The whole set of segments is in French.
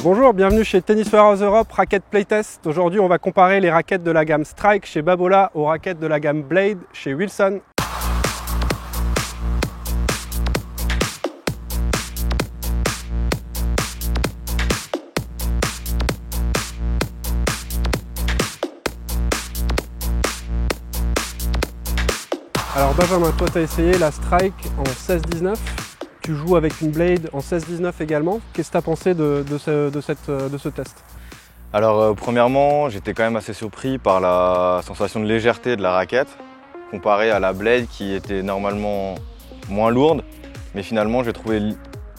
Bonjour, bienvenue chez Tennis Warehouse Europe Racket Playtest. Aujourd'hui, on va comparer les raquettes de la gamme Strike chez Babolat aux raquettes de la gamme Blade chez Wilson. Alors Benjamin, toi tu as essayé la Strike en 16-19. Tu joues avec une Blade en 16-19 également. Qu'est-ce que tu as pensé de ce test? Alors premièrement, j'étais quand même assez surpris par la sensation de légèreté de la raquette comparée à la Blade qui était normalement moins lourde, mais finalement j'ai trouvé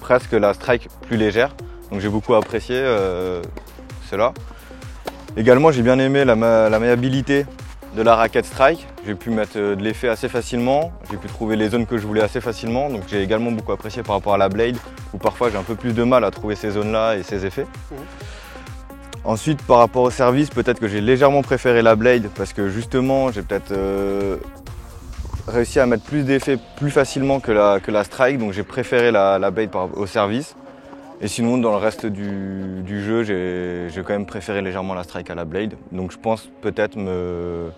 presque la Strike plus légère, donc j'ai beaucoup apprécié cela. Également j'ai bien aimé la maniabilité de la raquette Strike. J'ai pu mettre de l'effet assez facilement, j'ai pu trouver les zones que je voulais assez facilement, donc j'ai également beaucoup apprécié par rapport à la Blade où parfois j'ai un peu plus de mal à trouver ces zones-là et ces effets. Ensuite, par rapport au service, peut-être que j'ai légèrement préféré la Blade parce que justement j'ai peut-être réussi à mettre plus d'effets plus facilement que la Strike, donc j'ai préféré la Blade au service. Et sinon, dans le reste du jeu, j'ai quand même préféré légèrement la Strike à la Blade. Donc je pense peut-être me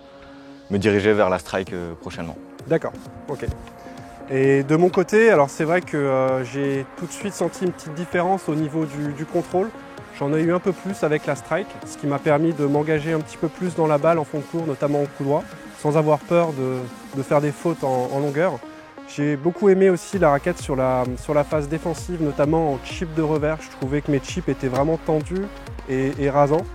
diriger vers la Strike prochainement. D'accord, ok. Et de mon côté, alors c'est vrai que j'ai tout de suite senti une petite différence au niveau du contrôle. J'en ai eu un peu plus avec la Strike, ce qui m'a permis de m'engager un petit peu plus dans la balle en fond de court, notamment en coup droit, sans avoir peur de faire des fautes en longueur. J'ai beaucoup aimé aussi la raquette sur la phase défensive, notamment en chip de revers. Je trouvais que mes chips étaient vraiment tendus et rasants.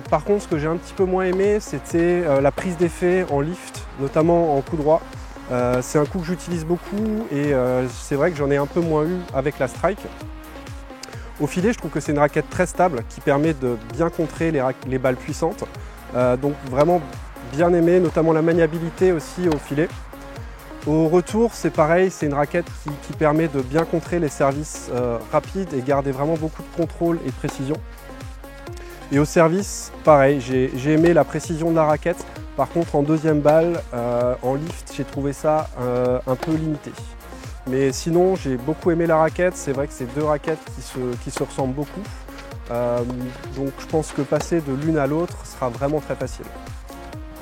Par contre, ce que j'ai un petit peu moins aimé, c'était la prise d'effet en lift, notamment en coup droit. C'est un coup que j'utilise beaucoup et c'est vrai que j'en ai un peu moins eu avec la Strike. Au filet, je trouve que c'est une raquette très stable qui permet de bien contrer les balles puissantes. Donc vraiment bien aimé, notamment la maniabilité aussi au filet. Au retour, c'est pareil, c'est une raquette qui permet de bien contrer les services rapides et garder vraiment beaucoup de contrôle et de précision. Et au service, pareil, j'ai aimé la précision de la raquette. Par contre, en deuxième balle, en lift, j'ai trouvé ça un peu limité. Mais sinon, j'ai beaucoup aimé la raquette. C'est vrai que c'est deux raquettes qui se ressemblent beaucoup. Donc je pense que passer de l'une à l'autre sera vraiment très facile.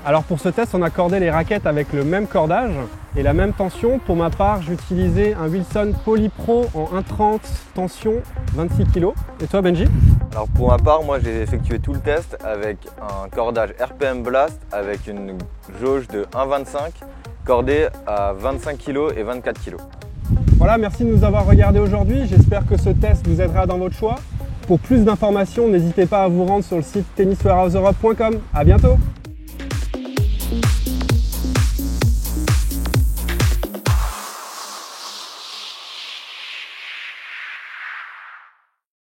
Alors pour ce test, on a cordé les raquettes avec le même cordage et la même tension. Pour ma part, j'ai utilisé un Wilson Poly Pro en 1,30 tension 26 kg. Et toi Benji? Alors pour ma part, moi j'ai effectué tout le test avec un cordage RPM Blast avec une jauge de 1,25 cordé à 25 kg et 24 kg. Voilà, merci de nous avoir regardés aujourd'hui. J'espère que ce test vous aidera dans votre choix. Pour plus d'informations, n'hésitez pas à vous rendre sur le site tenniswarehouseeurope.com. À bientôt!